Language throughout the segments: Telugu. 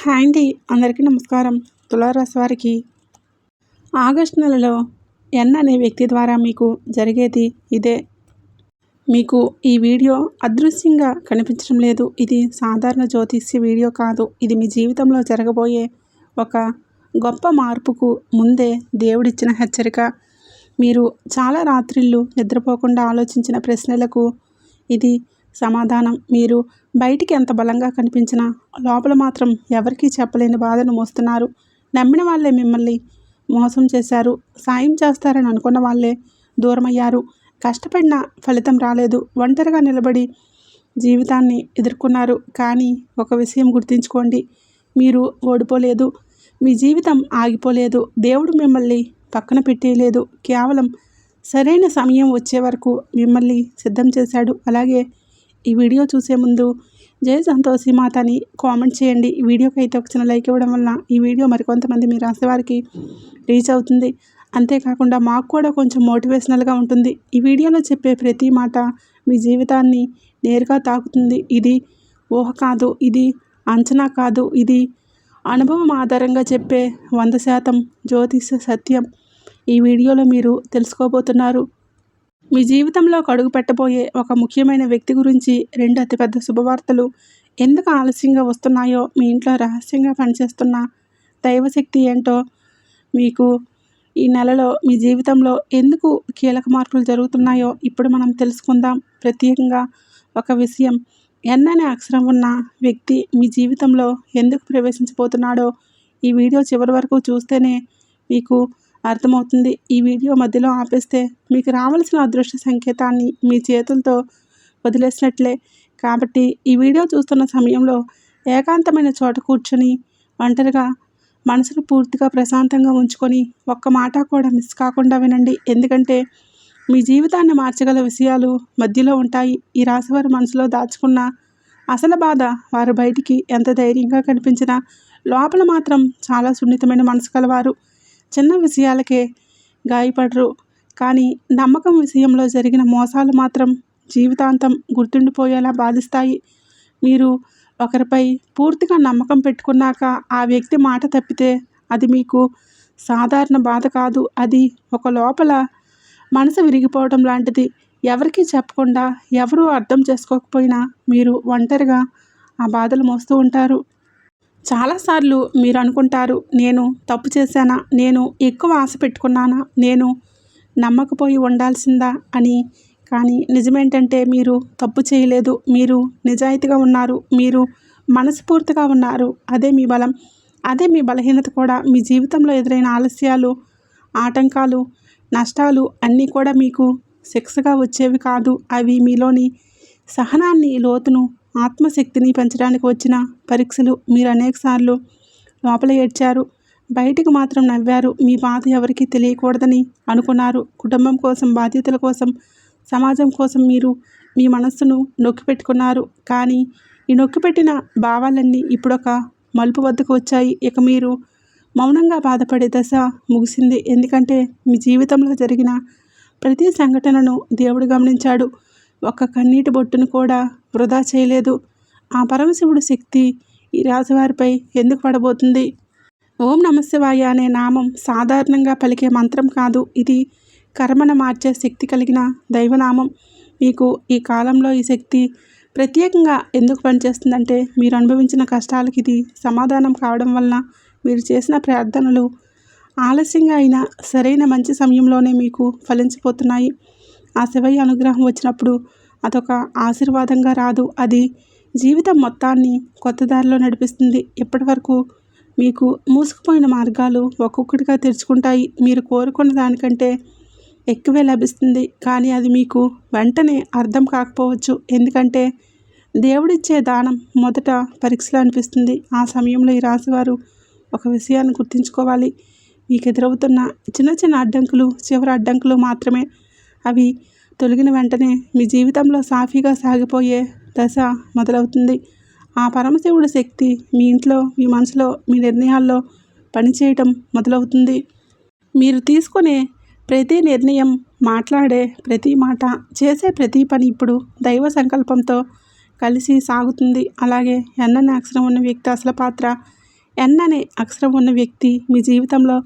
హాయ్ అండి, అందరికీ నమస్కారం. తులారాశి వారికి ఆగస్టు నెలలో ఎన్ అనే వ్యక్తి ద్వారా మీకు జరిగేది ఇదే. మీకు ఈ వీడియో అదృశ్యంగా కనిపించడం లేదు. ఇది సాధారణ జ్యోతిష్య వీడియో కాదు. ఇది మీ జీవితంలో జరగబోయే ఒక గొప్ప మార్పుకు ముందే దేవుడిచ్చిన హెచ్చరిక. మీరు చాలా రాత్రిళ్ళు నిద్రపోకుండా ఆలోచించిన ప్రశ్నలకు ఇది సమాధానం. మీరు బయటికి ఎంత బలంగా కనిపించినా లోపల మాత్రం ఎవరికీ చెప్పలేని బాధను మోస్తున్నారు. నమ్మిన వాళ్ళే మిమ్మల్ని మోసం చేశారు. సాయం చేస్తారని అనుకున్న వాళ్ళే దూరమయ్యారు. కష్టపడిన ఫలితం రాలేదు. ఒంటరిగా నిలబడి జీవితాన్ని ఎదుర్కొన్నారు. కానీ ఒక విషయం గుర్తుంచుకోండి, మీరు ఓడిపోలేదు. మీ జీవితం ఆగిపోలేదు. దేవుడు మిమ్మల్ని పక్కన పెట్టేయలేదు. కేవలం సరైన సమయం వచ్చే వరకు మిమ్మల్ని సిద్ధం చేశాడు. అలాగే ఈ వీడియో చూసే ముందు జై సంతోషి మాత అని కామెంట్ చేయండి. ఈ వీడియోకి అయితే ఒక చిన్న లైక్ ఇవ్వడం వల్ల ఈ వీడియో మరికొంతమంది మీ రాసే వారికి రీచ్ అవుతుంది. అంతేకాకుండా మాకు కూడా కొంచెం మోటివేషనల్గా ఉంటుంది. ఈ వీడియోలో చెప్పే ప్రతి మాట మీ జీవితాన్ని నేరుగా తాకుతుంది. ఇది ఊహ కాదు, ఇది అంచనా కాదు, ఇది అనుభవం ఆధారంగా చెప్పే 100% జ్యోతిష సత్యం. ఈ వీడియోలో మీరు తెలుసుకోబోతున్నారు. మీ జీవితంలో అడుగు పెట్టబోయే ఒక ముఖ్యమైన వ్యక్తి గురించి 2 అతిపెద్ద శుభవార్తలు. ఎందుకు ఆలస్యంగా వస్తున్నాయో, మీ ఇంట్లో రహస్యంగా పనిచేస్తున్న దైవశక్తి ఏంటో, మీకు ఈ నెలలో మీ జీవితంలో ఎందుకు కీలక మార్పులు జరుగుతున్నాయో ఇప్పుడు మనం తెలుసుకుందాం. ప్రత్యేకంగా ఒక విషయం, ఎన్ అనే అక్షరం ఉన్న వ్యక్తి మీ జీవితంలో ఎందుకు ప్రవేశించబోతున్నాడో ఈ వీడియో చివరి వరకు చూస్తేనే మీకు అర్థమవుతుంది. ఈ వీడియో మధ్యలో ఆపేస్తే మీకు రావాల్సిన అదృష్ట సంకేతాన్ని మీ చేతులతో వదిలేసినట్లే. కాబట్టి ఈ వీడియో చూస్తున్న సమయంలో ఏకాంతమైన చోట కూర్చొని ఒంటరిగా మనసును పూర్తిగా ప్రశాంతంగా ఉంచుకొని ఒక్క మాట కూడా మిస్ కాకుండా వినండి. ఎందుకంటే మీ జీవితాన్ని మార్చగల విషయాలు మధ్యలో ఉంటాయి. ఈ రాశివారి మనసులో దాచుకున్న అసలు బాధ వారు బయటికి ఎంత ధైర్యంగా కనిపించినా లోపల మాత్రం చాలా సున్నితమైన మనసు కలవారు. చిన్న విషయాలకే గాయపడరు, కానీ నమ్మకం విషయంలో జరిగిన మోసాలు మాత్రం జీవితాంతం గుర్తుండిపోయేలా బాధిస్తాయి. మీరు ఒకరిపై పూర్తిగా నమ్మకం పెట్టుకున్నాక ఆ వ్యక్తి మాట తప్పితే అది మీకు సాధారణ బాధ కాదు. అది ఒక లోపల మనసు విరిగిపోవడం లాంటిది. ఎవరికీ చెప్పకుండా, ఎవరూ అర్థం చేసుకోకపోయినా మీరు ఒంటరిగా ఆ బాధలు మోస్తూ ఉంటారు. చాలాసార్లు మీరు అనుకుంటారు, నేను తప్పు చేశానా, నేను ఎక్కువ ఆశ పెట్టుకున్నానా, నేను నమ్మకపోయి ఉండాల్సిందా అని. కానీ నిజమేంటంటే మీరు తప్పు చేయలేదు. మీరు నిజాయితీగా ఉన్నారు. మీరు మనస్ఫూర్తిగా ఉన్నారు. అదే మీ బలం, అదే మీ బలహీనత కూడా. మీ జీవితంలో ఎదురైన ఆలస్యాలు, ఆటంకాలు, నష్టాలు అన్నీ కూడా మీకు శిక్షగా వచ్చేవి కాదు. అవి మీలోని సహనాన్ని, లోతును, ఆత్మశక్తిని పెంచడానికి వచ్చిన పరీక్షలు. మీరు అనేకసార్లు లోపల ఏడ్చారు, బయటికి మాత్రం నవ్వారు. మీ బాధ ఎవరికీ తెలియకూడదని అనుకున్నారు. కుటుంబం కోసం, బాధ్యతల కోసం, సమాజం కోసం మీరు మీ మనస్సును నొక్కిపెట్టుకున్నారు. కానీ ఈ నొక్కిపెట్టిన భావాలన్నీ ఇప్పుడొక మలుపు వద్దకు వచ్చాయి. ఇక మీరు మౌనంగా బాధపడే దశ ముగిసింది. ఎందుకంటే మీ జీవితంలో జరిగిన ప్రతి సంఘటనను దేవుడు గమనించాడు. ఒక్క కన్నీటి బొట్టును కూడా వృధా చేయలేదు. ఆ పరమశివుడు శక్తి ఈ రాశివారిపై ఎందుకు పడబోతుంది? ఓం నమశివాయ అనే నామం సాధారణంగా పలికే మంత్రం కాదు. ఇది కర్మను మార్చే శక్తి కలిగిన దైవనామం. మీకు ఈ కాలంలో ఈ శక్తి ప్రత్యేకంగా ఎందుకు పనిచేస్తుందంటే మీరు అనుభవించిన కష్టాలకి ఇది సమాధానం కావడం వలన మీరు చేసిన ప్రార్థనలు ఆలస్యంగా అయినా సరైన మంచి సమయంలోనే మీకు ఫలించిపోతున్నాయి. ఆ శివయ్య అనుగ్రహం వచ్చినప్పుడు అదొక ఆశీర్వాదంగా రాదు, అది జీవితం మొత్తాన్ని కొత్త దారిలో నడిపిస్తుంది. ఇప్పటి వరకు మీకు మూసుకుపోయిన మార్గాలు ఒక్కొక్కటిగా తెరుచుకుంటాయి. మీరు కోరుకున్న దానికంటే ఎక్కువే లభిస్తుంది. కానీ అది మీకు వెంటనే అర్థం కాకపోవచ్చు. ఎందుకంటే దేవుడిచ్చే దానం మొదట పరీక్షలు అనిపిస్తుంది. ఆ సమయంలో ఈ రాశివారు ఒక విషయాన్ని గుర్తుంచుకోవాలి. మీకు ఎదురవుతున్న చిన్న చిన్న అడ్డంకులు చివరి అడ్డంకులు మాత్రమే. అవి తొలగిన వెంటనే మీ జీవితంలో సాఫీగా సాగిపోయే దశ మొదలవుతుంది. ఆ పరమశివుడి శక్తి మీ ఇంట్లో, మీ మనసులో, మీ నిర్ణయాల్లో పనిచేయటం మొదలవుతుంది. మీరు తీసుకునే ప్రతి నిర్ణయం, మాట్లాడే ప్రతి మాట, చేసే ప్రతి పని ఇప్పుడు దైవ సంకల్పంతో కలిసి సాగుతుంది. అలాగే ఎన్ అనే అక్షరం ఉన్న వ్యక్తి అసలు పాత్ర ఎన్ అనే అక్షరం ఉన్న వ్యక్తి మీ జీవితంలో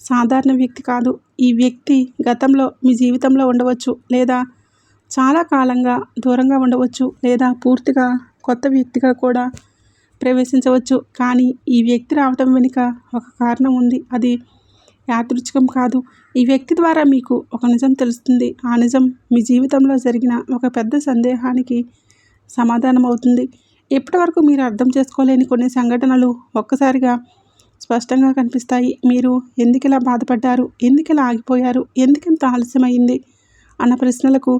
సాధారణ వ్యక్తి కాదు. ఈ వ్యక్తి గతంలో మీ జీవితంలో ఉండవచ్చు, లేదా చాలా కాలంగా దూరంగా ఉండవచ్చు, లేదా పూర్తిగా కొత్త వ్యక్తిగా కూడా ప్రవేశించవచ్చు. కానీ ఈ వ్యక్తి రావటం వెనుక ఒక కారణం ఉంది. అది యాదృచ్ఛికం కాదు. ఈ వ్యక్తి ద్వారా మీకు ఒక నిజం తెలుస్తుంది. ఆ నిజం మీ జీవితంలో జరిగిన ఒక పెద్ద సందేహానికి సమాధానం అవుతుంది. ఇప్పటివరకు మీరు అర్థం చేసుకోలేని కొన్ని సంఘటనలు ఒక్కసారిగా స్పష్టంగా కనిపిస్తాయి. మీరు ఎందుకిలా బాధపడ్డారు, ఎందుకిలా ఆగిపోయారు, ఎందుకింత ఆలస్యమైంది అన్న ప్రశ్నలకు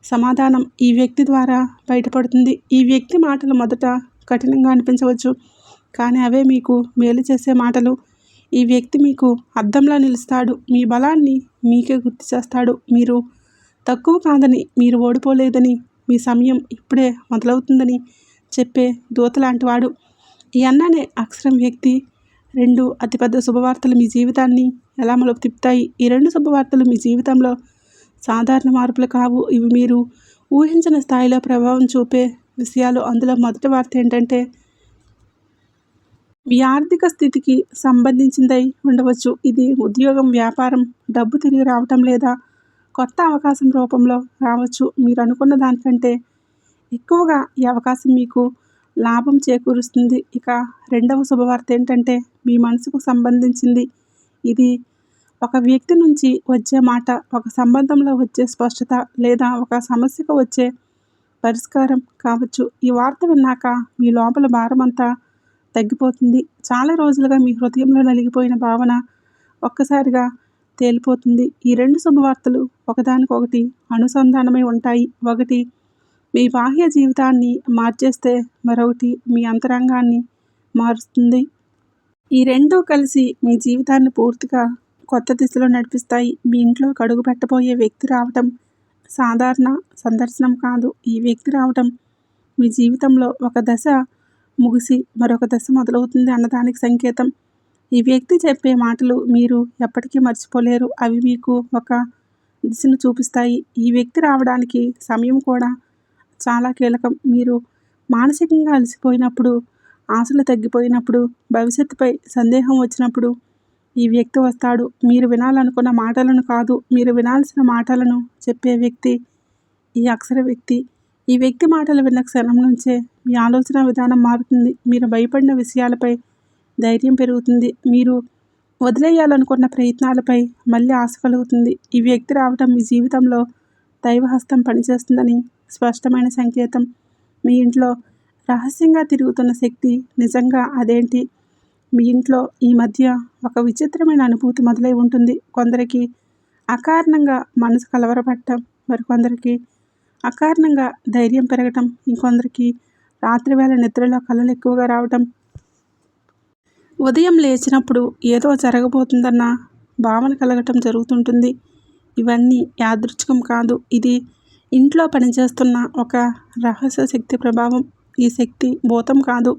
సమాధానం ఈ వ్యక్తి ద్వారా బయటపడుతుంది. ఈ వ్యక్తి మాటలు మొదట కఠినంగా అనిపించవచ్చు, కానీ అవే మీకు మేలు చేసే మాటలు. ఈ వ్యక్తి మీకు అద్దంలా నిలుస్తాడు. మీ బలాన్ని మీకే గుర్తు చేస్తాడు. మీరు తక్కువ కాదని, మీరు ఓడిపోలేదని, మీ సమయం ఇప్పుడే మొదలవుతుందని చెప్పే దూత లాంటివాడు. ఈ ఎన్ అనే అక్షరం వ్యక్తి 2 అతిపెద్ద శుభవార్తలు మీ జీవితాన్ని ఎలా మలుపు తిప్పుతాయి. ఈ 2 శుభవార్తలు మీ జీవితంలో సాధారణ మార్పులు కావు. ఇవి మీరు ఊహించిన స్థాయిలో ప్రభావం చూపే విషయాలు. అందులో మొదటి వార్త ఏంటంటే, మీ ఆర్థిక స్థితికి సంబంధించిందై ఉండవచ్చు. ఇది ఉద్యోగం, వ్యాపారం, డబ్బు తిరిగి రావటం లేదా కొత్త అవకాశం రూపంలో రావచ్చు. మీరు అనుకున్న దానికంటే ఎక్కువగా ఈ అవకాశం మీకు లాభం చేకూరుస్తుంది. ఇక రెండవ శుభవార్త ఏంటంటే, మీ మనసుకు సంబంధించింది. ఇది ఒక వ్యక్తి నుంచి వచ్చే మాట, ఒక సంబంధంలో వచ్చే స్పష్టత, లేదా ఒక సమస్యకు వచ్చే పరిష్కారం కావచ్చు. ఈ వార్త విన్నాక మీ లోపల భారమంతా తగ్గిపోతుంది. చాలా రోజులుగా మీ హృదయంలో నలిగిపోయిన భావన ఒక్కసారిగా తేలిపోతుంది. ఈ 2 శుభవార్తలు ఒకదానికొకటి అనుసంధానమై ఉంటాయి. ఒకటి మీ బాహ్య జీవితాన్ని మార్చేస్తే మరొకటి మీ అంతరంగాన్ని మారుస్తుంది. ఈ 2 కలిసి మీ జీవితాన్ని పూర్తిగా కొత్త దిశలో నడిపిస్తాయి. మీ ఇంట్లోకి అడుగు పెట్టబోయే వ్యక్తి రావటం సాధారణ సందర్శనం కాదు. ఈ వ్యక్తి రావటం మీ జీవితంలో ఒక దశ ముగిసి మరొక దశ మొదలవుతుంది అన్నదానికి సంకేతం. ఈ వ్యక్తి చెప్పే మాటలు మీరు ఎప్పటికీ మర్చిపోలేరు. అవి మీకు ఒక దిశను చూపిస్తాయి. ఈ వ్యక్తి రావడానికి సమయం కూడా చాలా కీలకం. మీరు మానసికంగా అలసిపోయినప్పుడు, ఆశలు తగ్గిపోయినప్పుడు, భవిష్యత్తుపై సందేహం వచ్చినప్పుడు ఈ వ్యక్తి వస్తాడు. మీరు వినాలనుకున్న మాటలను కాదు, మీరు వినాల్సిన మాటలను చెప్పే వ్యక్తి ఈ అక్షర వ్యక్తి. ఈ వ్యక్తి మాటలు విన్న క్షణం నుంచే మీ ఆలోచన విధానం మారుతుంది. మీరు భయపడిన విషయాలపై ధైర్యం పెరుగుతుంది. మీరు వదిలేయాలనుకున్న ప్రయత్నాలపై మళ్ళీ ఆశ కలుగుతుంది. ఈ వ్యక్తి రావటం మీ జీవితంలో దైవహస్తం పనిచేస్తుందని స్పష్టమైన సంకేతం. మీ ఇంట్లో రహస్యంగా తిరుగుతున్న శక్తి నిజంగా అదేంటి? మీ ఇంట్లో ఈ మధ్య ఒక విచిత్రమైన అనుభూతి మొదలై ఉంటుంది. కొందరికి అకారణంగా మనసు కలవరపడటం, మరికొందరికి అకారణంగా ధైర్యం పెరగటం, ఇంకొందరికి రాత్రివేళ నిద్రలో కలలు ఎక్కువగా రావటం, ఉదయం లేచినప్పుడు ఏదో జరగబోతుందన్న భావన కలగటం జరుగుతుంటుంది. ఇవన్నీ యాదృచ్ఛికం కాదు. ఇది ఇంట్లో పనిచేస్తున్న ఒక రహస్య శక్తి ప్రభావం. ఈ శక్తి భూతం కాదు,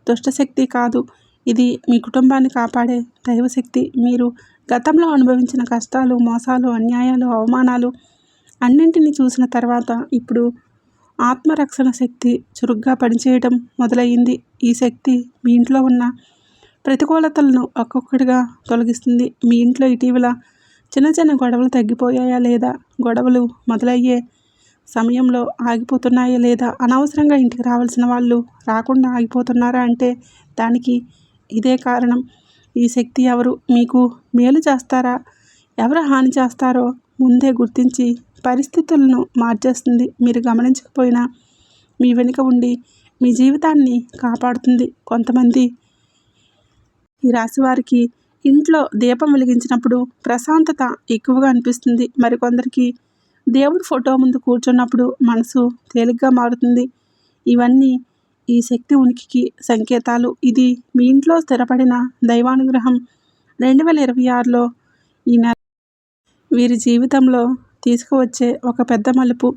దుష్టశక్తి కాదు. ఇది మీ కుటుంబాన్ని కాపాడే దైవశక్తి. మీరు గతంలో అనుభవించిన కష్టాలు, మోసాలు, అన్యాయాలు, అవమానాలు అన్నింటినీ చూసిన తర్వాత ఇప్పుడు ఆత్మరక్షణ శక్తి చురుగ్గా పనిచేయడం మొదలయ్యింది. ఈ శక్తి మీ ఇంట్లో ఉన్న ప్రతికూలతలను ఒక్కొక్కటిగా తొలగిస్తుంది. మీ ఇంట్లో ఇటీవల చిన్న చిన్న గొడవలు తగ్గిపోయాయా, లేదా గొడవలు మొదలయ్యే సమయంలో ఆగిపోతున్నాయా, లేదా అనవసరంగా ఇంటికి రావాల్సిన వాళ్ళు రాకుండా ఆగిపోతున్నారా అంటే దానికి ఇదే కారణం. ఈ శక్తి ఎవరు మీకు మేలు చేస్తారా, ఎవరు హాని చేస్తారో ముందే గుర్తించి పరిస్థితులను మార్చేస్తుంది. మీరు గమనించకపోయినా మీ వెనుక ఉండి మీ జీవితాన్ని కాపాడుతుంది. కొంతమంది ఈ రాశి వారికి ఇంట్లో దీపం వెలిగించినప్పుడు ప్రశాంతత ఎక్కువగా అనిపిస్తుంది. మరికొందరికి దేవుడి ఫోటో ముందు కూర్చున్నప్పుడు మనసు తేలిగ్గా మారుతుంది. ఇవన్నీ ఈ శక్తి ఉనికికి సంకేతాలు. ఇది మీ ఇంట్లో స్థిరపడిన దైవానుగ్రహం. 2026లో ఈ నెల వీరి జీవితంలో తీసుకువచ్చే ఒక పెద్ద మలుపు.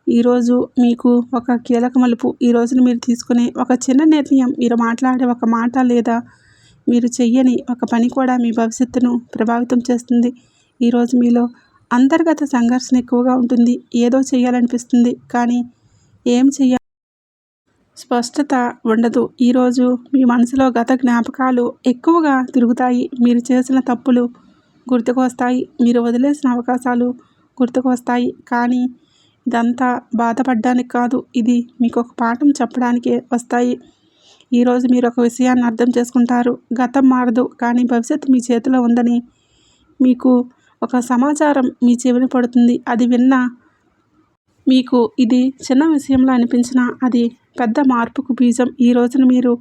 ఈరోజు మీకు ఒక కీలక మలుపు. ఈ రోజున మీరు తీసుకునే ఒక చిన్న నిర్ణయం, మీరు మాట్లాడే ఒక మాట, లేదా మీరు చెయ్యని ఒక పని కూడా మీ భవిష్యత్తును ప్రభావితం చేస్తుంది. ఈరోజు మీలో అంతర్గత సంఘర్షణ ఎక్కువగా ఉంటుంది. ఏదో చేయాలనిపిస్తుంది, కానీ ఏం చెయ్యాలి? స్పష్టత ఉండదు. ఈరోజు మీ మనసులో గత జ్ఞాపకాలు ఎక్కువగా తిరుగుతాయి. మీరు చేసిన తప్పులు గుర్తుకొస్తాయి. మీరు వదిలేసిన అవకాశాలు గుర్తుకొస్తాయి. కానీ ఇదంతా బాధపడడానికి కాదు, ఇది మీకు ఒక పాఠం చెప్పడానికే వస్తాయి. ఈరోజు మీరు ఒక విషయాన్ని అర్థం చేసుకుంటారు. గతం మారదు, కానీ భవిష్యత్తు మీ చేతిలో ఉందని మీకు ఒక సమాచారం మీ చెవిన పడుతుంది. అది విన్నా మీకు ఇది చిన్న విషయంలో అనిపించినా అది పెద్ద మార్పుకు బీజం. ఈ రోజున మీరు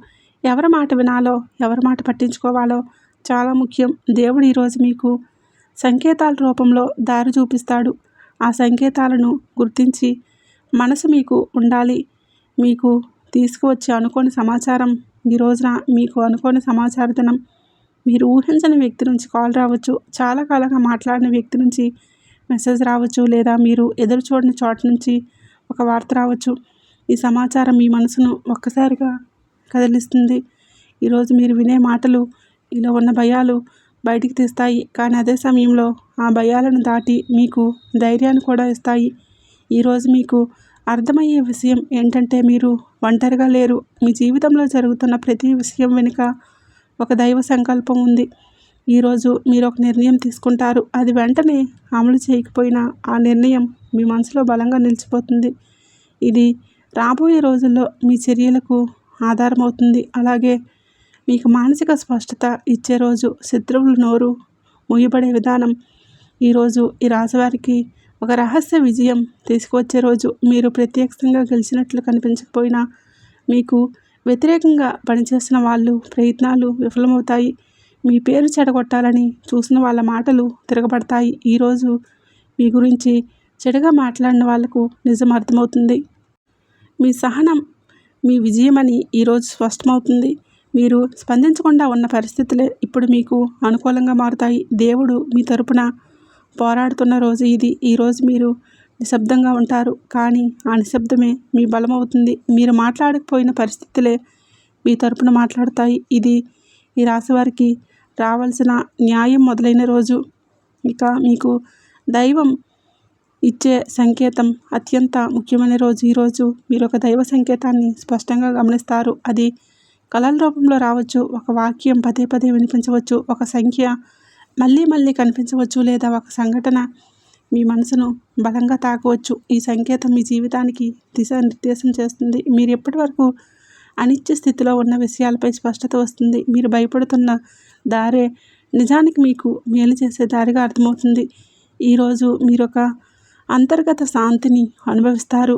ఎవరి మాట వినాలో, ఎవరి మాట పట్టించుకోవాలో చాలా ముఖ్యం. దేవుడు ఈరోజు మీకు సంకేతాల రూపంలో దారి చూపిస్తాడు. ఆ సంకేతాలను గుర్తించి మనసు మీకు ఉండాలి. మీకు తీసుకువచ్చే అనుకోని సమాచారం ఈ రోజున మీకు అనుకోని సమాచార దినం. మీరు ఊహించని వ్యక్తి నుంచి కాల్ రావచ్చు. చాలా కాలంగా మాట్లాడిన వ్యక్తి నుంచి మెసేజ్ రావచ్చు. లేదా మీరు ఎదురు చూడని చోట నుంచి ఒక వార్త రావచ్చు. ఈ సమాచారం మీ మనసును ఒక్కసారిగా కదిలిస్తుంది. ఈరోజు మీరు వినే మాటలు ఇలా ఉన్న భయాలు బయటికి తీస్తాయి. కానీ అదే సమయంలో ఆ భయాలను దాటి మీకు ధైర్యాన్ని కూడా ఇస్తాయి. ఈరోజు మీకు అర్థమయ్యే విషయం ఏంటంటే మీరు ఒంటరిగా లేరు. మీ జీవితంలో జరుగుతున్న ప్రతి విషయం వెనుక ఒక దైవ సంకల్పం ఉంది. ఈరోజు మీరు ఒక నిర్ణయం తీసుకుంటారు. అది వెంటనే అమలు చేయకపోయినా ఆ నిర్ణయం మీ మనసులో బలంగా నిలిచిపోతుంది. ఇది రాబోయే రోజుల్లో మీ చర్యలకు ఆధారమవుతుంది. అలాగే మీకు మానసిక స్పష్టత ఇచ్చే రోజు. శత్రువుల నోరు మూయబడే విధానం. ఈరోజు ఈ రాశివారికి ఒక రహస్య విజయం తీసుకువచ్చే రోజు. మీరు ప్రత్యక్షంగా గెలిచినట్లు కనిపించకపోయినా మీకు వ్యతిరేకంగా పనిచేసిన వాళ్ళు ప్రయత్నాలు విఫలమవుతాయి. మీ పేరు చెడగొట్టాలని చూసిన వాళ్ళ మాటలు తిరగబడతాయి. ఈరోజు మీ గురించి చెడుగా మాట్లాడిన వాళ్లకు నిజం అర్థమవుతుంది. మీ సహనం మీ విజయమని ఈరోజు స్పష్టమవుతుంది. మీరు స్పందించకుండా ఉన్న పరిస్థితులే ఇప్పుడు మీకు అనుకూలంగా మారుతాయి. దేవుడు మీ తరపున పోరాడుతున్న రోజు ఇది. ఈరోజు మీరు నిశ్శబ్దంగా ఉంటారు, కానీ ఆ నిశ్శబ్దమే మీ బలమవుతుంది. మీరు మాట్లాడకపోయిన పరిస్థితులే మీ తరపున మాట్లాడతాయి. ఇది ఈ రాశివారికి రావాల్సిన న్యాయం మొదలైన రోజు. ఇక మీకు దైవం ఇచ్చే సంకేతం అత్యంత ముఖ్యమైన రోజు. ఈరోజు మీరు ఒక దైవ సంకేతాన్ని స్పష్టంగా గమనిస్తారు. అది కళల రూపంలో రావచ్చు. ఒక వాక్యం పదే పదే వినిపించవచ్చు. ఒక సంఖ్య మళ్ళీ మళ్ళీ కనిపించవచ్చు. లేదా ఒక సంఘటన మీ మనసును బలంగా తాకవచ్చు. ఈ సంకేతం మీ జీవితానికి దిశానిర్దేశం చేస్తుంది. మీరు ఎప్పటి వరకు అనిత్య స్థితిలో ఉన్న విషయాలపై స్పష్టత వస్తుంది. మీరు భయపడుతున్న దారే నిజానికి మీకు మేలు చేసే దారిగా అర్థమవుతుంది. ఈరోజు మీరు ఒక అంతర్గత శాంతిని అనుభవిస్తారు.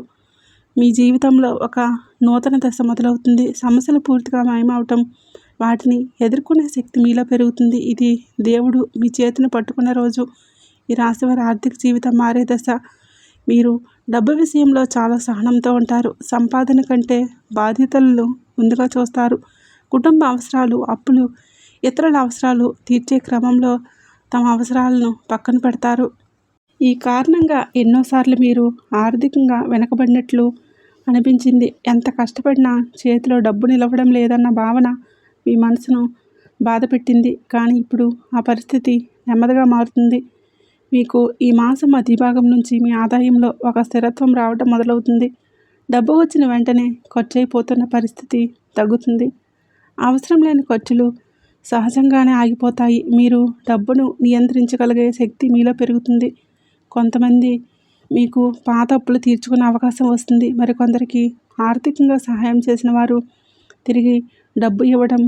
మీ జీవితంలో ఒక నూతన దశ మొదలవుతుంది. సమస్యలు పూర్తిగా మాయమవటం, వాటిని ఎదుర్కొనే శక్తి మీలో పెరుగుతుంది. ఇది దేవుడు మీ చేతిని పట్టుకున్న రోజు. ఈ రాశివారి ఆర్థిక జీవితం మారే దశ. మీరు డబ్బు విషయంలో చాలా సహనంతో ఉంటారు. సంపాదన కంటే బాధ్యతలను ముందుగా చూస్తారు. కుటుంబ అవసరాలు, అప్పులు, ఇతరుల అవసరాలు తీర్చే క్రమంలో తమ అవసరాలను పక్కన పెడతారు. ఈ కారణంగా ఎన్నోసార్లు మీరు ఆర్థికంగా వెనకబడినట్లు అనిపించింది. ఎంత కష్టపడినా చేతిలో డబ్బు నిలవడం లేదన్న భావన మీ మనసును బాధ పెట్టింది. కానీ ఇప్పుడు ఆ పరిస్థితి నెమ్మదిగా మారుతుంది. మీకు ఈ మాసం మధ్యభాగం నుంచి మీ ఆదాయంలో ఒక స్థిరత్వం రావడం మొదలవుతుంది. డబ్బు వచ్చిన వెంటనే ఖర్చు అయిపోతున్న పరిస్థితి తగ్గుతుంది. అవసరం లేని ఖర్చులు సహజంగానే ఆగిపోతాయి. మీరు డబ్బును నియంత్రించగలిగే శక్తి మీలో పెరుగుతుంది. కొంతమంది మీకు పాత అప్పులు తీర్చుకునే అవకాశం వస్తుంది. మరికొందరికి ఆర్థికంగా సహాయం చేసిన వారు తిరిగి డబ్బు ఇవ్వడం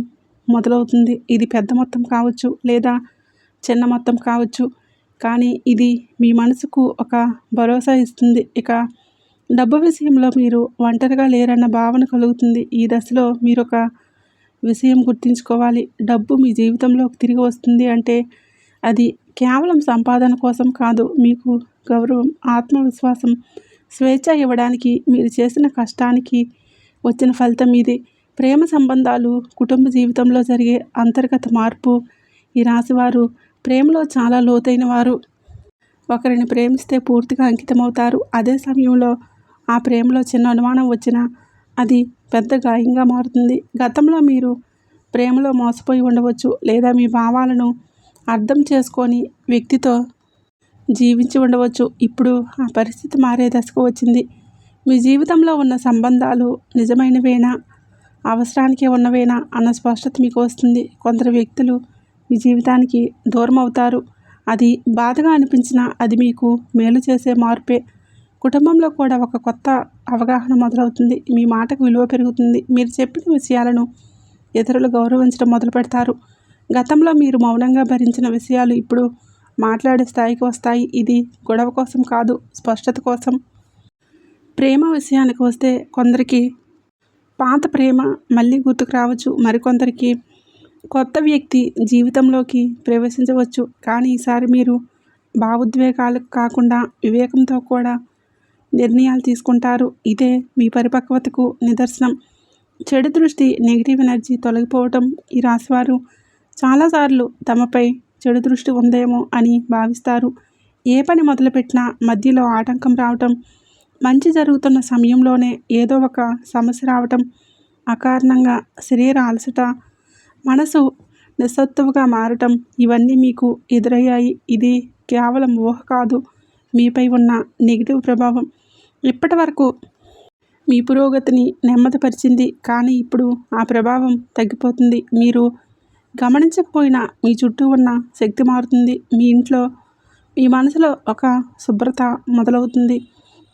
మొదలవుతుంది. ఇది పెద్ద మొత్తం కావచ్చు, లేదా చిన్న మొత్తం కావచ్చు, కానీ ఇది మీ మనసుకు ఒక భరోసా ఇస్తుంది. ఇక డబ్బు విషయంలో మీరు ఒంటరిగా లేరన్న భావన కలుగుతుంది. ఈ దశలో మీరు ఒక విషయం గుర్తుంచుకోవాలి. డబ్బు మీ జీవితంలోకి తిరిగి వస్తుంది అంటే అది కేవలం సంపాదన కోసం కాదు. మీకు గౌరవం, ఆత్మవిశ్వాసం, స్వేచ్ఛ ఇవ్వడానికి మీరు చేసిన కష్టానికి వచ్చిన ఫలితం ఇది. ప్రేమ సంబంధాలు, కుటుంబ జీవితంలో జరిగే అంతర్గత మార్పు. ఈ రాశివారు ప్రేమలో చాలా లోతైన వారు. ఒకరిని ప్రేమిస్తే పూర్తిగా అంకితమవుతారు. అదే సమయంలో ఆ ప్రేమలో చిన్న అనుమానం వచ్చినా అది పెద్ద గాయంగా మారుతుంది. గతంలో మీరు ప్రేమలో మోసపోయి ఉండవచ్చు, లేదా మీ భావాలను అర్థం చేసుకొని వ్యక్తితో జీవించి ఉండవచ్చు. ఇప్పుడు ఆ పరిస్థితి మారే దశకు వచ్చింది. మీ జీవితంలో ఉన్న సంబంధాలు నిజమైనవేనా, అవసరానికే ఉన్నవేనా అన్న స్పష్టత మీకు వస్తుంది. కొందరు వ్యక్తులు మీ జీవితానికి దూరం అవుతారు. అది బాధగా అనిపించినా అది మీకు మేలు చేసే మార్పే. కుటుంబంలో కూడా ఒక కొత్త అవగాహన మొదలవుతుంది. మీ మాటకు విలువ పెరుగుతుంది. మీరు చెప్పిన విషయాలను ఇతరులు గౌరవించడం మొదలు పెడతారు. గతంలో మీరు మౌనంగా భరించిన విషయాలు ఇప్పుడు మాట్లాడే స్థాయికి వస్తాయి. ఇది గొడవ కోసం కాదు, స్పష్టత కోసం. ప్రేమ విషయానికి వస్తే కొందరికి పాత ప్రేమ మళ్ళీ గుర్తుకు రావచ్చు. మరికొందరికి కొత్త వ్యక్తి జీవితంలోకి ప్రవేశించవచ్చు. కానీ ఈసారి మీరు భావోద్వేగాలు కాకుండా వివేకంతో కూడా నిర్ణయాలు తీసుకుంటారు. ఇదే మీ పరిపక్వతకు నిదర్శనం. చెడు దృష్టి, నెగిటివ్ ఎనర్జీ తొలగిపోవటం. ఈ రాశివారు చాలాసార్లు తమపై చెడు దృష్టి ఉందేమో అని భావిస్తారు. ఏ పని మొదలుపెట్టినా మధ్యలో ఆటంకం రావటం, మంచి జరుగుతున్న సమయంలోనే ఏదో ఒక సమస్య రావటం, అకారణంగా శరీర అలసట, మనసు నిస్సత్తువగా మారటం ఇవన్నీ మీకు ఎదురయ్యాయి. ఇది కేవలం ఊహ కాదు, మీపై ఉన్న నెగిటివ్ ప్రభావం. ఇప్పటి వరకు మీ పురోగతిని నెమ్మదిపరిచింది. కానీ ఇప్పుడు ఆ ప్రభావం తగ్గిపోతుంది. మీరు గమనించకపోయినా మీ చుట్టూ ఉన్న శక్తి మారుతుంది. మీ ఇంట్లో, మీ మనసులో ఒక శుభ్రత మొదలవుతుంది.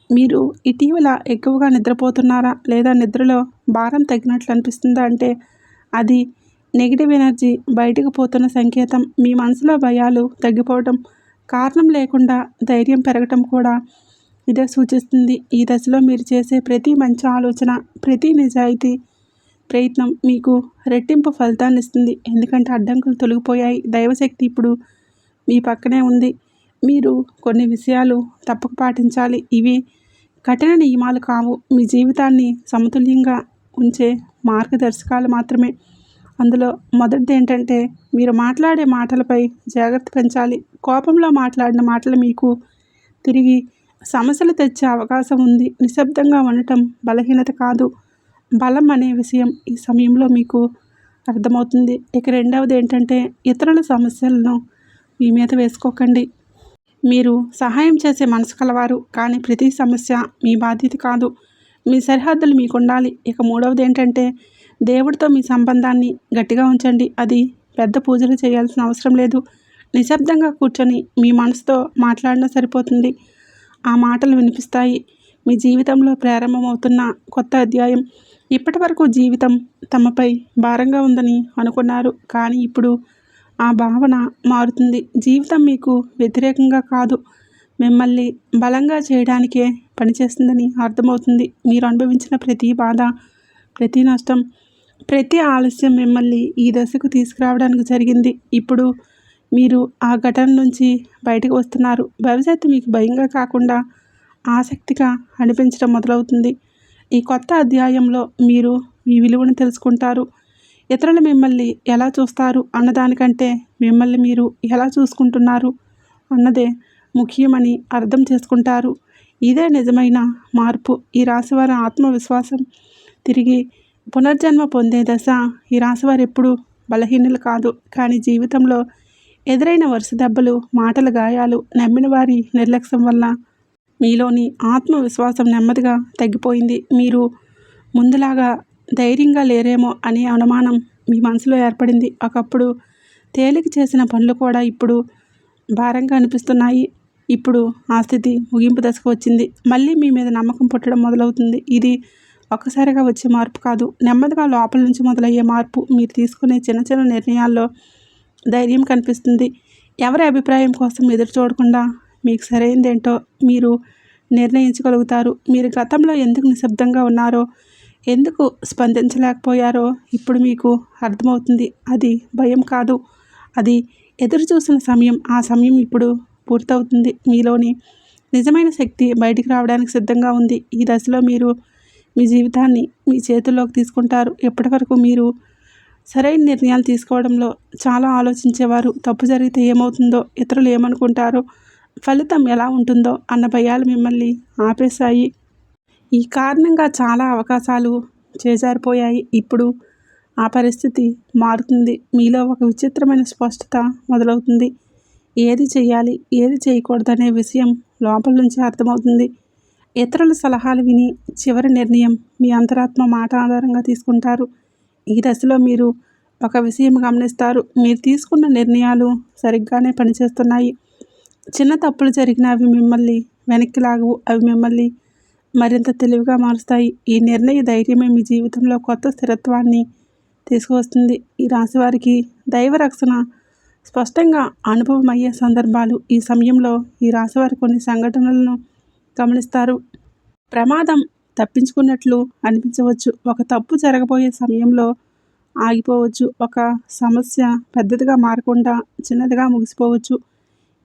మీరు ఇటీవల ఎక్కువగా నిద్రపోతున్నారా, లేదా నిద్రలో భారం తగ్గినట్లు అనిపిస్తుందా అంటే అది నెగిటివ్ ఎనర్జీ బయటకు పోతున్న సంకేతం. మీ మనసులో భయాలు తగ్గిపోవటం, కారణం లేకుండా ధైర్యం పెరగటం కూడా ఇదే సూచిస్తుంది. ఈ దశలో మీరు చేసే ప్రతి మంచి ఆలోచన, ప్రతి నిజాయితీ ప్రయత్నం మీకు రెట్టింపు ఫలితాన్ని ఇస్తుంది. ఎందుకంటే అడ్డంకులు తొలగిపోయాయి. దైవశక్తి ఇప్పుడు మీ పక్కనే ఉంది. మీరు కొన్ని విషయాలు తప్పక పాటించాలి. ఇవి కఠిన నియమాలు కావు, మీ జీవితాన్ని సమతుల్యంగా ఉంచే మార్గదర్శకాలు మాత్రమే. అందులో మొదటిది ఏంటంటే మీరు మాట్లాడే మాటలపై జాగ్రత్త పెంచాలి. కోపంలో మాట్లాడిన మాటలు మీకు తిరిగి సమస్యలు తెచ్చే అవకాశం ఉంది. నిశ్శబ్దంగా ఉండటం బలహీనత కాదు, బలం అనే విషయం ఈ సమయంలో మీకు అర్థమవుతుంది. ఇక రెండవది ఏంటంటే ఇతరుల సమస్యలను మీ మీద వేసుకోకండి. మీరు సహాయం చేసే మనసు కలవారు, కానీ ప్రతి సమస్య మీ బాధ్యత కాదు. మీ సరిహద్దులు మీకు ఉండాలి. ఇక మూడవది ఏంటంటే దేవుడితో మీ సంబంధాన్ని గట్టిగా ఉంచండి. అది పెద్ద పూజలు చేయాల్సిన అవసరం లేదు. నిశ్శబ్దంగా కూర్చొని మీ మనసుతో మాట్లాడినా సరిపోతుంది. ఆ మాటలు వినిపిస్తాయి. మీ జీవితంలో ప్రారంభమవుతున్న కొత్త అధ్యాయం. ఇప్పటి వరకు జీవితం తమపై భారంగా ఉందని అనుకున్నారు, కానీ ఇప్పుడు ఆ భావన మారుతుంది. జీవితం మీకు వ్యతిరేకంగా కాదు, మిమ్మల్ని బలంగా చేయడానికే పనిచేస్తుందని అర్థమవుతుంది. మీరు అనుభవించిన ప్రతి బాధ, ప్రతి నష్టం, ప్రతి ఆలస్యం మిమ్మల్ని ఈ దశకు తీసుకురావడానికి జరిగింది. ఇప్పుడు మీరు ఆ ఘటన నుంచి బయటకు వస్తున్నారు. భవిష్యత్తు మీకు భయంగా కాకుండా ఆసక్తిగా అనిపించడం మొదలవుతుంది. ఈ కొత్త అధ్యాయంలో మీరు మీ విలువను తెలుసుకుంటారు. ఇతరులు మిమ్మల్ని ఎలా చూస్తారు అన్నదానికంటే మిమ్మల్ని మీరు ఎలా చూసుకుంటున్నారు అన్నదే ముఖ్యమని అర్థం చేసుకుంటారు. ఇదే నిజమైన మార్పు. ఈ రాశివారి ఆత్మవిశ్వాసం తిరిగి పునర్జన్మ పొందే దశ. ఈ రాశివారు ఎప్పుడు బలహీనులు కాదు, కానీ జీవితంలో ఎదురైన వరుస దెబ్బలు, మాటల గాయాలు, నమ్మిన వారి నిర్లక్ష్యం వల్ల మీలోని ఆత్మవిశ్వాసం నెమ్మదిగా తగ్గిపోయింది. మీరు ముందులాగా ధైర్యంగా లేరేమో అనే అనుమానం మీ మనసులో ఏర్పడింది. ఒకప్పుడు తేలిక చేసిన పనులు కూడా ఇప్పుడు భారంగా అనిపిస్తున్నాయి. ఇప్పుడు ఆ స్థితి ముగింపు దశకు వచ్చింది. మళ్ళీ మీ మీద నమ్మకం పుట్టడం మొదలవుతుంది. ఇది ఒక్కసారిగా వచ్చే మార్పు కాదు, నెమ్మదిగా లోపల నుంచి మొదలయ్యే మార్పు. మీరు తీసుకునే చిన్న చిన్న నిర్ణయాల్లో ధైర్యం కనిపిస్తుంది. ఎవరి అభిప్రాయం కోసం ఎదురు చూడకుండా మీకు సరైనదేంటో మీరు నిర్ణయించగలుగుతారు. మీరు గతంలో ఎందుకు నిశ్శబ్దంగా ఉన్నారో, ఎందుకు స్పందించలేకపోయారో ఇప్పుడు మీకు అర్థమవుతుంది. అది భయం కాదు, అది ఎదురు చూసిన సమయం. ఆ సమయం ఇప్పుడు పూర్తవుతుంది. మీలోని నిజమైన శక్తి బయటికి రావడానికి సిద్ధంగా ఉంది. ఈ దశలో మీరు మీ జీవితాన్ని మీ చేతుల్లోకి తీసుకుంటారు. ఇప్పటివరకు మీరు సరైన నిర్ణయాలు తీసుకోవడంలో చాలా ఆలోచించేవారు. తప్పు జరిగితే ఏమవుతుందో, ఇతరులు ఏమనుకుంటారో, ఫలితం ఎలా ఉంటుందో అన్న భయాలు మిమ్మల్ని ఆపేశాయి. ఈ కారణంగా చాలా అవకాశాలు చేజారిపోయాయి. ఇప్పుడు ఆ పరిస్థితి మారుతుంది. మీలో ఒక విచిత్రమైన స్పష్టత మొదలవుతుంది. ఏది చేయాలి, ఏది చేయకూడదనే విషయం లోపల నుంచి అర్థమవుతుంది. ఇతరుల సలహాలు విని చివరి నిర్ణయం మీ అంతరాత్మ మాట ఆధారంగా తీసుకుంటారు. ఈ దశలో మీరు ఒక విషయం గమనిస్తారు. మీరు తీసుకున్న నిర్ణయాలు సరిగ్గానే పనిచేస్తున్నాయి. చిన్న తప్పులు జరిగిన అవి మిమ్మల్ని వెనక్కి లాగవు. అవి మిమ్మల్ని మరింత తెలివిగా మారుస్తాయి. ఈ నిర్ణయ ధైర్యమే మీ జీవితంలో కొత్త స్థిరత్వాన్ని తీసుకువస్తుంది. ఈ రాశి వారికి దైవ రక్షణ స్పష్టంగా అనుభవం అయ్యే సందర్భాలు. ఈ సమయంలో ఈ రాశి వారి కొన్ని సంఘటనలను గమనిస్తారు. ప్రమాదం తప్పించుకున్నట్లు అనిపించవచ్చు. ఒక తప్పు జరగబోయే సమయంలో ఆగిపోవచ్చు. ఒక సమస్య పెద్దదిగా మారకుండా చిన్నదిగా ముగిసిపోవచ్చు.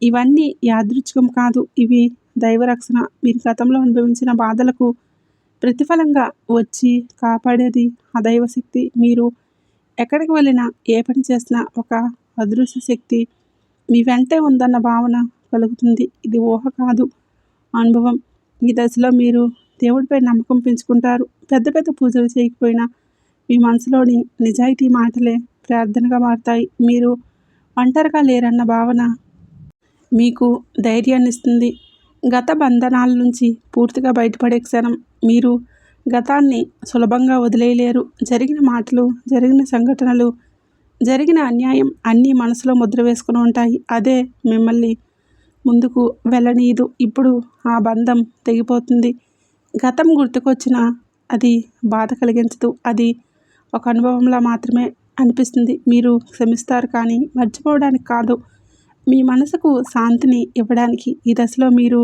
ఇవన్నీ యాదృచ్ఛికం కాదు. ఇవి దైవరక్షణ. మీరు గతంలో అనుభవించిన బాధలకు ప్రతిఫలంగా వచ్చి కాపాడేది ఆ దైవశక్తి. మీరు ఎక్కడికి వెళ్ళినా ఏ పని చేసినా ఒక అదృశ్య శక్తి మీ వెంటే ఉందన్న భావన కలుగుతుంది. ఇది ఊహ కాదు, అనుభవం. ఈ దశలో మీరు దేవుడిపై నమ్మకం పెంచుకుంటారు. పెద్ద పెద్ద పూజలు చేయకపోయినా మీ మనసులోని నిజాయితీ మాటలే ప్రార్థనగా మారుతాయి. మీరు ఒంటరిగా లేరన్న భావన మీకు ధైర్యాన్ని ఇస్తుంది. గత బంధనాల నుంచి పూర్తిగా బయటపడే క్షణం. మీరు గతాన్ని సులభంగా వదిలేయలేరు. జరిగిన మాటలు, జరిగిన సంఘటనలు, జరిగిన అన్యాయం అన్నీ మనసులో ముద్ర వేసుకుని ఉంటాయి. అదే మిమ్మల్ని ముందుకు వెళ్ళనీయదు. ఇప్పుడు ఆ బంధం తెగిపోతుంది. గతం గుర్తుకొచ్చినా అది బాధ కలిగించదు. అది ఒక అనుభవంలా మాత్రమే అనిపిస్తుంది. మీరు క్షమిస్తారు, కానీ మర్చిపోవడానికి కాదు, మీ మనసుకు శాంతిని ఇవ్వడానికి. ఈ దశలో మీరు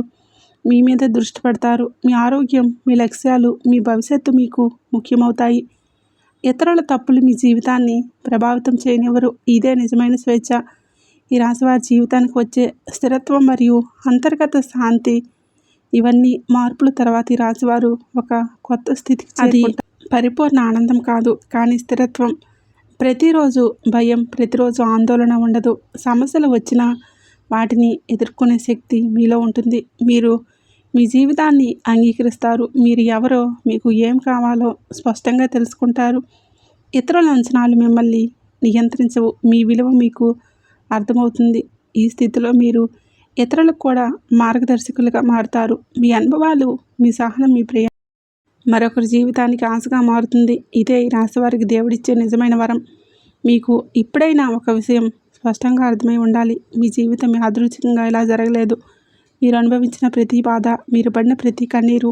మీ మీద దృష్టి పెడతారు. మీ ఆరోగ్యం, మీ లక్ష్యాలు, మీ భవిష్యత్తు మీకు ముఖ్యమవుతాయి. ఇతరుల తప్పులు మీ జీవితాన్ని ప్రభావితం చేయనివ్వరు. ఇదే నిజమైన స్వేచ్ఛ. ఈ రాశివారి జీవితానికి వచ్చే స్థిరత్వం మరియు అంతర్గత శాంతి, ఇవన్నీ మార్పుల తర్వాత ఈ రాశివారు ఒక కొత్త స్థితికి చేరుకుంటారు. పరిపూర్ణ ఆనందం కాదు, కానీ స్థిరత్వం. ప్రతిరోజు భయం, ప్రతిరోజు ఆందోళన ఉండదు. సమస్యలు వచ్చినా వాటిని ఎదుర్కొనే శక్తి మీలో ఉంటుంది. మీరు మీ జీవితాన్ని అంగీకరిస్తారు. మీరు ఎవరో, మీకు ఏం కావాలో స్పష్టంగా తెలుసుకుంటారు. ఇతరుల అంచనాలు మిమ్మల్ని నియంత్రించవు. మీ విలువ మీకు అర్థమవుతుంది. ఈ స్థితిలో మీరు ఇతరులకు కూడా మార్గదర్శకులుగా మారుతారు. మీ అనుభవాలు, మీ సహనం, మీ ప్రియ మరొకరి జీవితానికి ఆశగా మారుతుంది. ఇదే ఈ రాశివారికి దేవుడిచ్చే నిజమైన వరం. మీకు ఇప్పుడైనా ఒక విషయం స్పష్టంగా అర్థమై ఉండాలి. మీ జీవితం యాదృచ్ఛికంగా ఇలా జరగలేదు. మీరు అనుభవించిన ప్రతి బాధ, మీరు పడిన ప్రతి కన్నీరు,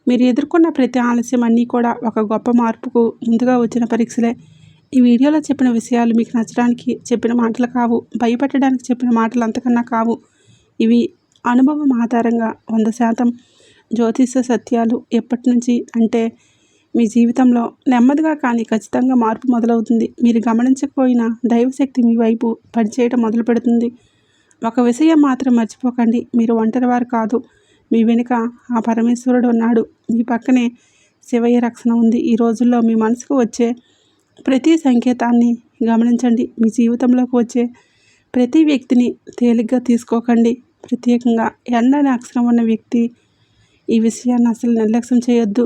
మీరు ఎదుర్కొన్న ప్రతి ఆలస్యం అన్నీ కూడా ఒక గొప్ప మార్పుకు ముందుగా వచ్చిన పరీక్షలే. ఈ వీడియోలో చెప్పిన విషయాలు మీకు నచ్చడానికి చెప్పిన మాటలు కావు, భయపెట్టడానికి చెప్పిన మాటలు అంతకన్నా కావు. ఇవి అనుభవం ఆధారంగా 100% జ్యోతిష సత్యాలు. ఎప్పటి నుంచి అంటే మీ జీవితంలో నెమ్మదిగా కానీ ఖచ్చితంగా మార్పు మొదలవుతుంది. మీరు గమనించకపోయినా దైవశక్తి మీ వైపు పనిచేయడం మొదలు పెడుతుంది. ఒక విషయం మాత్రం మర్చిపోకండి, మీరు ఒంటరివారు కాదు. మీ వెనుక ఆ పరమేశ్వరుడు ఉన్నాడు. మీ పక్కనే శివయ్య రక్షణ ఉంది. ఈ రోజుల్లో మీ మనసుకు వచ్చే ప్రతి సంకేతాన్ని గమనించండి. మీ జీవితంలోకి వచ్చే ప్రతి వ్యక్తిని తేలిగ్గా తీసుకోకండి. ప్రత్యేకంగా ఎన్ అనే అక్షరం ఉన్న వ్యక్తి. ఈ విషయాన్ని అసలు నిర్లక్ష్యం చేయొద్దు.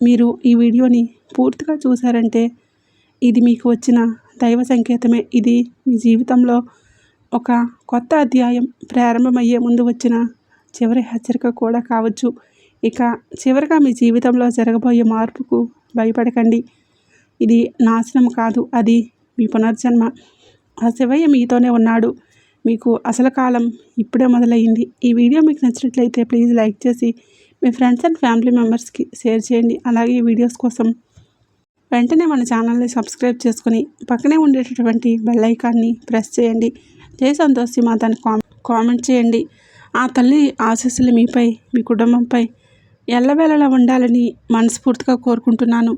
మీరు ఈ వీడియోని పూర్తిగా చూసారంటే ఇది మీకు వచ్చిన దైవ సంకేతమే. ఇది మీ జీవితంలో ఒక కొత్త అధ్యాయం ప్రారంభమయ్యే ముందు వచ్చిన చివరి హెచ్చరిక కూడా కావచ్చు. ఇక చివరిగా మీ జీవితంలో జరగబోయే మార్పుకు భయపడకండి. ఇది నాశనం కాదు, అది మీ పునర్జన్మ. ఆ శివయ్య మీతోనే ఉన్నాడు. మీకు అసలు కాలం ఇప్పుడే మొదలయ్యింది. ఈ వీడియో మీకు నచ్చినట్లయితే ప్లీజ్ లైక్ చేసి మీ ఫ్రెండ్స్ అండ్ ఫ్యామిలీ మెంబర్స్కి షేర్ చేయండి. అలాగే ఈ వీడియోస్ కోసం వెంటనే మన ఛానల్ని సబ్స్క్రైబ్ చేసుకుని పక్కనే ఉండేటటువంటి బెల్ ఐకాన్ని ప్రెస్ చేయండి. జై సంతోషి మాతని కామెంట్ చేయండి. ఆ తల్లి ఆశీస్సులు మీపై, మీ కుటుంబంపై ఎల్లవేళలా ఉండాలని మనస్ఫూర్తిగా కోరుకుంటున్నాను.